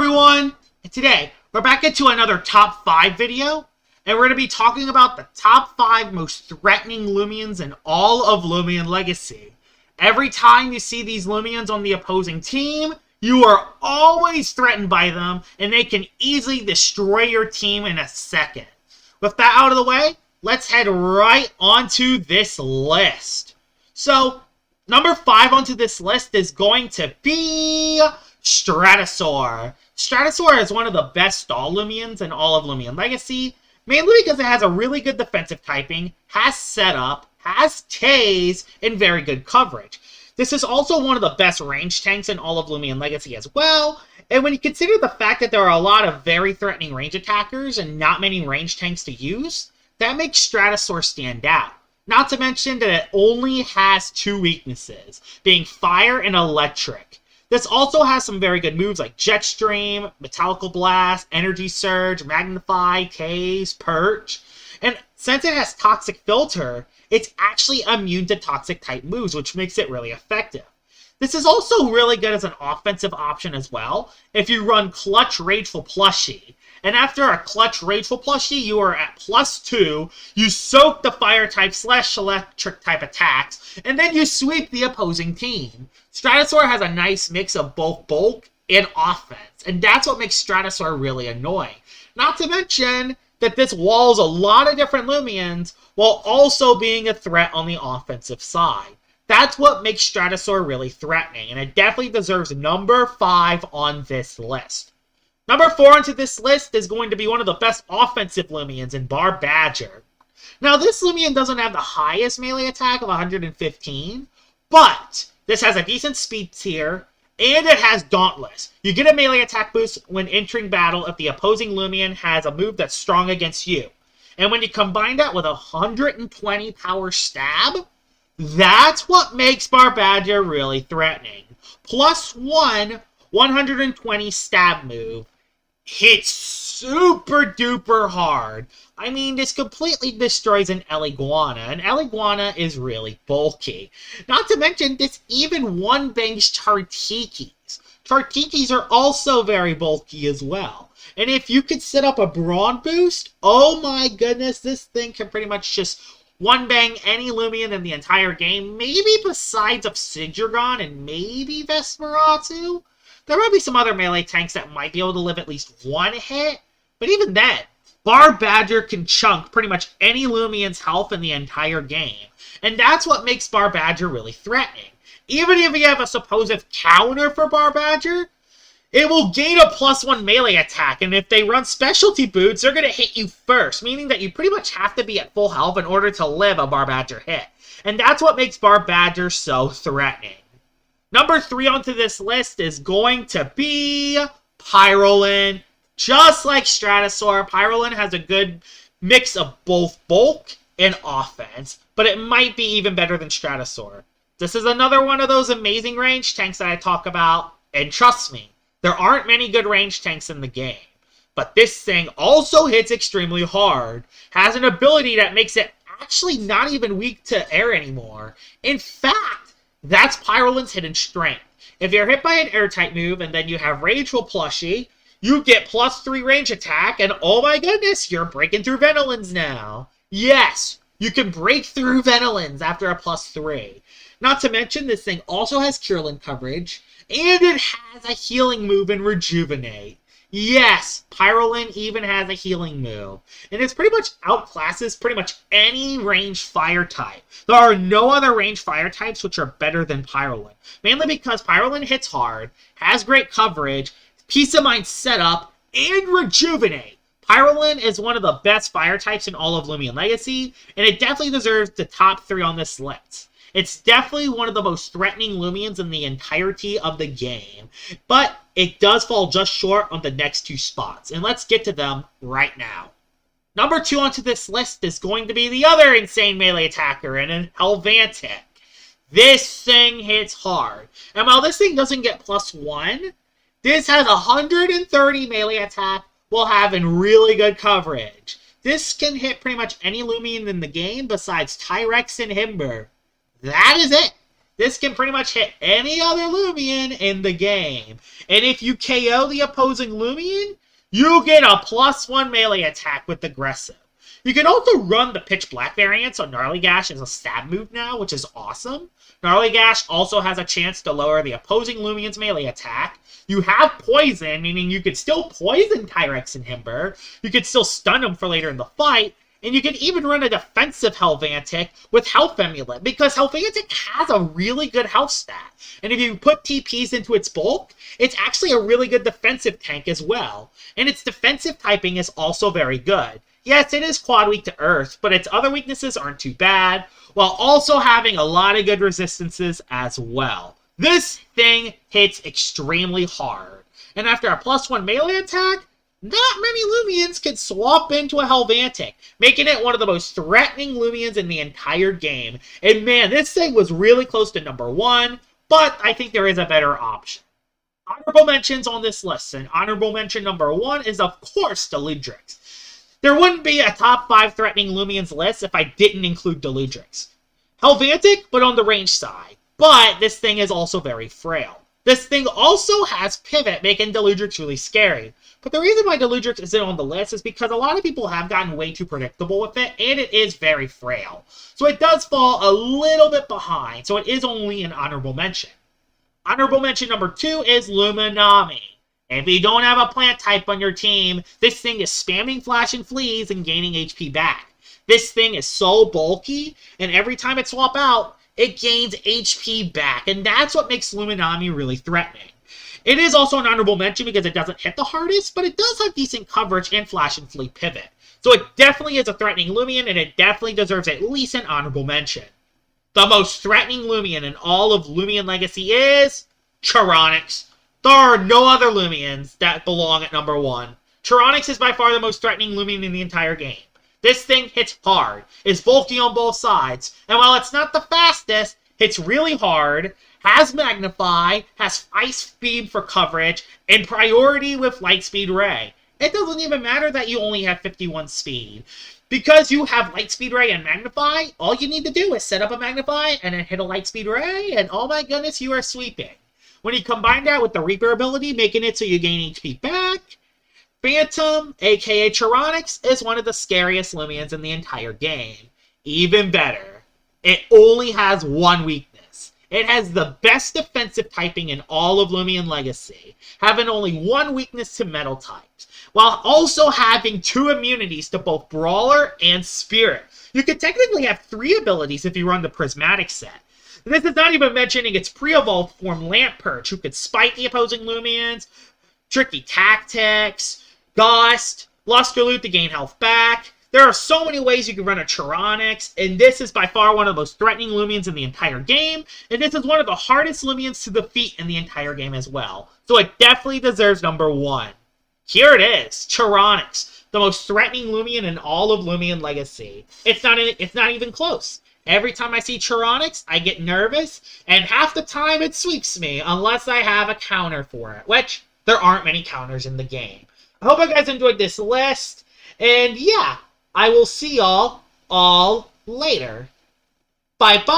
everyone! And today, we're back into another top 5 video, and we're going to be talking about the top 5 most threatening Loomians in all of Loomian Legacy. Every time you see these Loomians on the opposing team, you are always threatened by them, and they can easily destroy your team in a second. With that out of the way, let's head right onto this list. So, number 5 onto this list is going to be Stratosaur. Stratosaur is one of the best stall Loomians in all of Loomian Legacy, mainly because it has a really good defensive typing, has setup, has tase, and very good coverage. This is also one of the best range tanks in all of Loomian Legacy as well, and when you consider the fact that there are a lot of very threatening range attackers and not many range tanks to use, that makes Stratosaur stand out. Not to mention that it only has 2 weaknesses, being fire and electric. This also has some very good moves like Jet Stream, Metallical Blast, Energy Surge, Magnify, Tase, Perch. And since it has Toxic Filter, it's actually immune to toxic type moves, which makes it really effective. This is also really good as an offensive option as well, if you run Clutch Rageful Plushie. And after a Clutch Rageful Plushie, you are at +2, you soak the fire type / electric type attacks, and then you sweep the opposing team. Stratosaur has a nice mix of both bulk and offense, and that's what makes Stratosaur really annoying. Not to mention that this walls a lot of different Loomians while also being a threat on the offensive side. That's what makes Stratosaur really threatening, and it definitely deserves number 5 on this list. Number 4 onto this list is going to be one of the best offensive Loomians in Barbadger. Now, this Loomian doesn't have the highest melee attack of 115, but this has a decent speed tier, and it has Dauntless. You get a melee attack boost when entering battle if the opposing Loomian has a move that's strong against you. And when you combine that with a 120 power stab, that's what makes Barbadger really threatening. +1, 120 stab move. Hits super duper hard. I mean, this completely destroys an Eliguana, and Eliguana is really bulky. Not to mention, this even one-bangs Chartikis. Chartikis are also very bulky as well. And if you could set up a Brawn boost, oh my goodness, this thing can pretty much just one-bang any Loomian in the entire game, maybe besides Obsidian and maybe Vesperatu. There might be some other melee tanks that might be able to live at least one hit, but even then, Barbadger can chunk pretty much any Loomian's health in the entire game, and that's what makes Barbadger really threatening. Even if you have a supposed counter for Barbadger, it will gain a +1 melee attack, and if they run specialty boots, they're going to hit you first, meaning that you pretty much have to be at full health in order to live a Barbadger hit, and that's what makes Barbadger so threatening. Number 3 onto this list is going to be Pyroline. Just like Stratosaur, Pyroline has a good mix of both bulk and offense, but it might be even better than Stratosaur. This is another one of those amazing range tanks that I talk about, and trust me, there aren't many good range tanks in the game. But this thing also hits extremely hard, has an ability that makes it actually not even weak to air anymore. In fact, that's Pyroline's hidden strength. If you're hit by an air-type move and then you have Rageful Plushie, you get +3 range attack, and oh my goodness, you're breaking through Venolins now. Yes, you can break through Venolins after a +3. Not to mention, this thing also has Cureland coverage, and it has a healing move in Rejuvenate. Yes, Pyroline even has a healing move. And it's pretty much outclasses pretty much any ranged fire type. There are no other ranged fire types which are better than Pyroline. Mainly because Pyroline hits hard, has great coverage, Peace of Mind setup, and Rejuvenate. Pyroline is one of the best fire types in all of Loomian Legacy, and it definitely deserves the top 3 on this list. It's definitely one of the most threatening Loomians in the entirety of the game, but it does fall just short on the next 2 spots, and let's get to them right now. Number 2 onto this list is going to be the other insane melee attacker, and Helvantic. This thing hits hard, and while this thing doesn't get +1, this has 130 melee attack while having really good coverage. This can hit pretty much any Loomian in the game besides Tyrex and Himber. That is it. This can pretty much hit any other Loomian in the game. And if you KO the opposing Loomian, you get a +1 melee attack with Aggressive. You can also run the Pitch Black variant, so Gnarly Gash is a stab move now, which is awesome. Gnarly Gash also has a chance to lower the opposing Loomian's melee attack. You have Poison, meaning you could still poison Tyrex and Himber. You could still stun him for later in the fight. And you can even run a defensive Helvantic with Health Amulet, because Helvantic has a really good health stat. And if you put TPs into its bulk, it's actually a really good defensive tank as well. And its defensive typing is also very good. Yes, it is quad weak to Earth, but its other weaknesses aren't too bad, while also having a lot of good resistances as well. This thing hits extremely hard. And after a +1 melee attack, not many Loomians can swap into a Helvantic, making it one of the most threatening Loomians in the entire game. And man, this thing was really close to number 1, but I think there is a better option. Honorable mentions on this list, and honorable mention number 1 is, of course, Deludrix. There wouldn't be a top 5 threatening Loomians list if I didn't include Deludrix. Helvantic, but on the range side. But this thing is also very frail. This thing also has Pivot, making Deludrix really scary. But the reason why Deludrix isn't on the list is because a lot of people have gotten way too predictable with it, and it is very frail. So it does fall a little bit behind, so it is only an honorable mention. Honorable mention number 2 is Luminami. If you don't have a plant type on your team, this thing is spamming Flash and Fleas and gaining HP back. This thing is so bulky, and every time it swap out, it gains HP back, and that's what makes Luminami really threatening. It is also an honorable mention because it doesn't hit the hardest, but it does have decent coverage and Flash and Flea pivot. So it definitely is a threatening Loomian, and it definitely deserves at least an honorable mention. The most threatening Loomian in all of Loomian Legacy is Charonix. There are no other Loomians that belong at number 1. Charonix is by far the most threatening Loomian in the entire game. This thing hits hard, is bulky on both sides, and while it's not the fastest, hits really hard, has Magnify, has Ice Beam for coverage, and priority with Lightspeed Ray. It doesn't even matter that you only have 51 speed. Because you have Lightspeed Ray and Magnify, all you need to do is set up a Magnify and then hit a Lightspeed Ray, and oh my goodness, you are sweeping. When you combine that with the Reaper ability, making it so you gain HP back, Phantom, aka Charonix, is one of the scariest Loomians in the entire game. Even better, it only has one weakness. It has the best defensive typing in all of Loomian Legacy, having only one weakness to metal types, while also having 2 immunities to both Brawler and Spirit. You could technically have 3 abilities if you run the Prismatic set. This is not even mentioning its pre-evolved form Lamp Perch, who could spite the opposing Loomians, Tricky Tactics, Gust, Luster Loot to gain health back. There are so many ways you can run a Charonix, and this is by far one of the most threatening Loomians in the entire game, and this is one of the hardest Loomians to defeat in the entire game as well. So it definitely deserves number 1. Here it is, Charonix, the most threatening Loomian in all of Loomian Legacy. It's not even close. Every time I see Charonix, I get nervous, and half the time it sweeps me, unless I have a counter for it, which there aren't many counters in the game. I hope you guys enjoyed this list, and yeah, I will see y'all all later. Bye-bye!